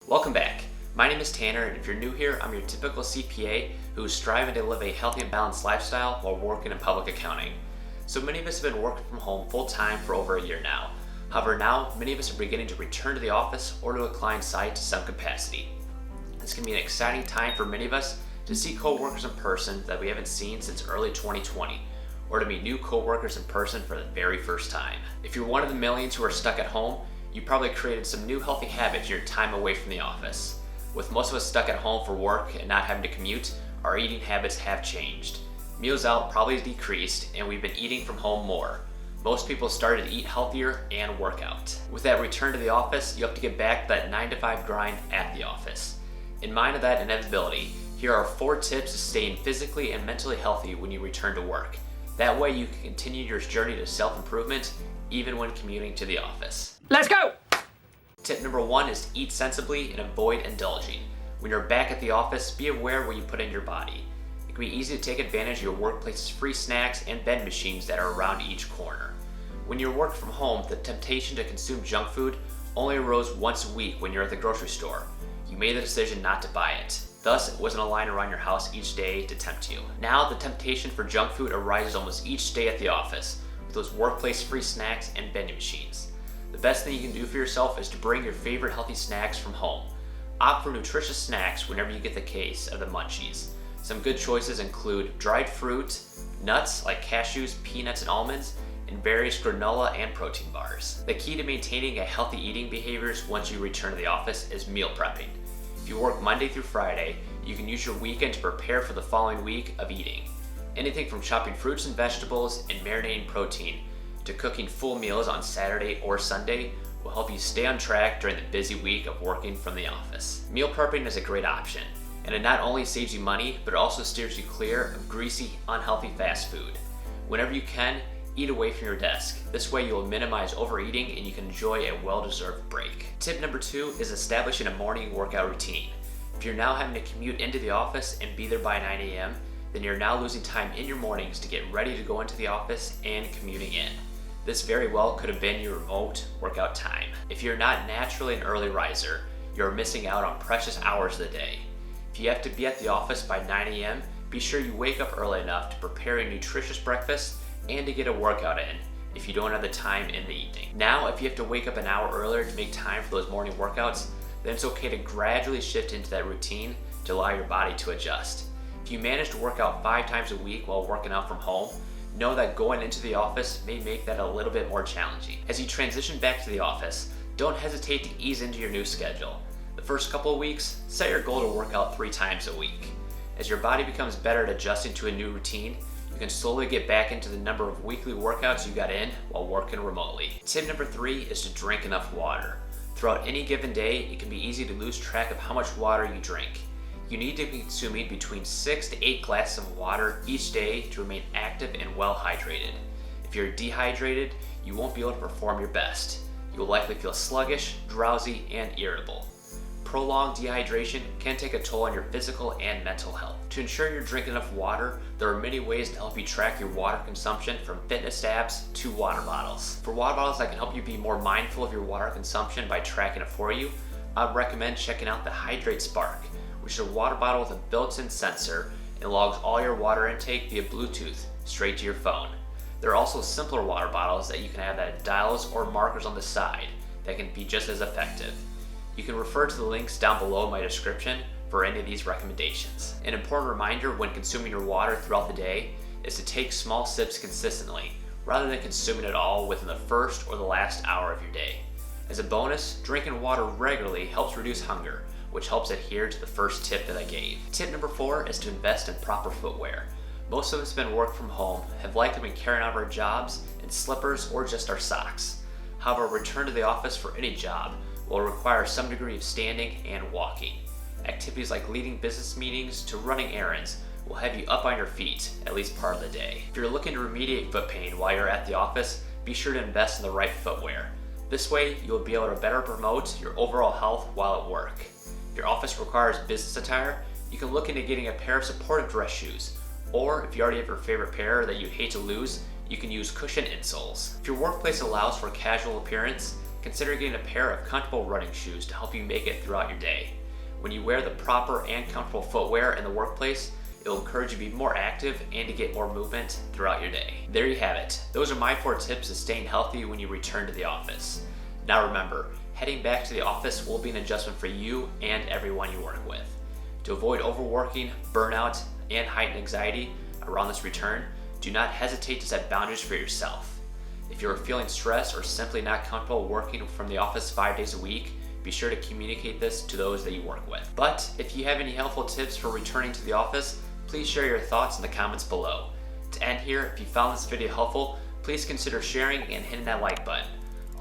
Welcome back. My name is Tanner, and if you're new here, I'm your typical CPA who is striving to live a healthy and balanced lifestyle while working in public accounting. So many of us have been working from home full-time for over a year now. However, now many of us are beginning to return to the office or to a client site to some capacity. This can be an exciting time for many of us to see co-workers in person that we haven't seen since early 2020, or to meet new co-workers in person for the very first time. If you're one of the millions who are stuck at home, you probably created some new healthy habits in your time away from the office. With most of us stuck at home for work and not having to commute, our eating habits have changed. Meals out probably decreased, and we've been eating from home more. Most people started to eat healthier and work out. With that return to the office, you have to get back to that 9 to 5 grind at the office. In mind of that inevitability, here are 4 tips to staying physically and mentally healthy when you return to work. That way you can continue your journey to self-improvement even when commuting to the office. Let's go! Tip number 1 is to eat sensibly and avoid indulging. When you're back at the office, be aware what you put in your body. It can be easy to take advantage of your workplace's free snacks and vending machines that are around each corner. When you're working from home, the temptation to consume junk food only arose once a week when you're at the grocery store. You made the decision not to buy it. Thus, it wasn't a line around your house each day to tempt you. Now, the temptation for junk food arises almost each day at the office with those workplace free snacks and vending machines. The best thing you can do for yourself is to bring your favorite healthy snacks from home. Opt for nutritious snacks whenever you get the case of the munchies. Some good choices include dried fruit, nuts like cashews, peanuts, and almonds, and various granola and protein bars. The key to maintaining a healthy eating behaviors once you return to the office is meal prepping. If you work Monday through Friday, you can use your weekend to prepare for the following week of eating. Anything from chopping fruits and vegetables and marinating protein to cooking full meals on Saturday or Sunday will help you stay on track during the busy week of working from the office. Meal prepping is a great option, and it not only saves you money, but it also steers you clear of greasy, unhealthy fast food. Whenever you can, eat away from your desk. This way you will minimize overeating and you can enjoy a well-deserved break. Tip number 2 is establishing a morning workout routine. If you're now having to commute into the office and be there by 9 a.m., then you're now losing time in your mornings to get ready to go into the office and commuting in. This very well could have been your remote workout time. If you're not naturally an early riser, you're missing out on precious hours of the day. If you have to be at the office by 9 a.m., be sure you wake up early enough to prepare a nutritious breakfast and to get a workout in if you don't have the time in the evening. Now, if you have to wake up an hour earlier to make time for those morning workouts, then it's okay to gradually shift into that routine to allow your body to adjust. If you manage to work out 5 times a week while working out from home, know that going into the office may make that a little bit more challenging. As you transition back to the office, don't hesitate to ease into your new schedule. The first couple of weeks, set your goal to work out 3 times a week. As your body becomes better at adjusting to a new routine, you can slowly get back into the number of weekly workouts you got in while working remotely. Tip number 3 is to drink enough water. Throughout any given day, it can be easy to lose track of how much water you drink. You need to be consuming between 6 to 8 glasses of water each day to remain active and well hydrated. If you're dehydrated, you won't be able to perform your best. You will likely feel sluggish, drowsy, and irritable. Prolonged dehydration can take a toll on your physical and mental health. To ensure you're drinking enough water, there are many ways to help you track your water consumption, from fitness apps to water bottles. For water bottles that can help you be more mindful of your water consumption by tracking it for you, I'd recommend checking out the Hydrate Spark, which is a water bottle with a built-in sensor and logs all your water intake via Bluetooth straight to your phone. There are also simpler water bottles that you can have that have dials or markers on the side that can be just as effective. You can refer to the links down below in my description for any of these recommendations. An important reminder when consuming your water throughout the day is to take small sips consistently, rather than consuming it all within the first or the last hour of your day. As a bonus, drinking water regularly helps reduce hunger, which helps adhere to the first tip that I gave. Tip number 4 is to invest in proper footwear. Most of us have been working from home, have likely been carrying out our jobs in slippers or just our socks. However, a return to the office for any job will require some degree of standing and walking. Activities like leading business meetings to running errands will have you up on your feet at least part of the day. If you're looking to remediate foot pain while you're at the office, be sure to invest in the right footwear. This way, you'll be able to better promote your overall health while at work. If your office requires business attire, you can look into getting a pair of supportive dress shoes. Or if you already have your favorite pair that you'd hate to lose, you can use cushion insoles. If your workplace allows for a casual appearance, consider getting a pair of comfortable running shoes to help you make it throughout your day. When you wear the proper and comfortable footwear in the workplace, it will encourage you to be more active and to get more movement throughout your day. There you have it. Those are my 4 tips to staying healthy when you return to the office. Now remember, heading back to the office will be an adjustment for you and everyone you work with. To avoid overworking, burnout, and heightened anxiety around this return, do not hesitate to set boundaries for yourself. If you are feeling stressed or simply not comfortable working from the office 5 days a week, be sure to communicate this to those that you work with. But if you have any helpful tips for returning to the office, please share your thoughts in the comments below. To end here, if you found this video helpful, please consider sharing and hitting that like button.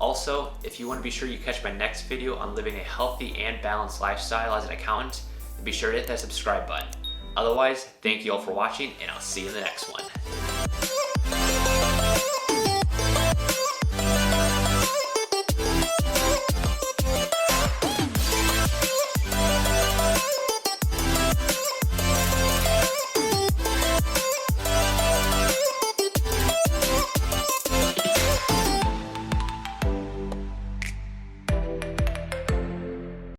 Also, if you want to be sure you catch my next video on living a healthy and balanced lifestyle as an accountant, then be sure to hit that subscribe button. Otherwise, thank you all for watching, and I'll see you in the next one.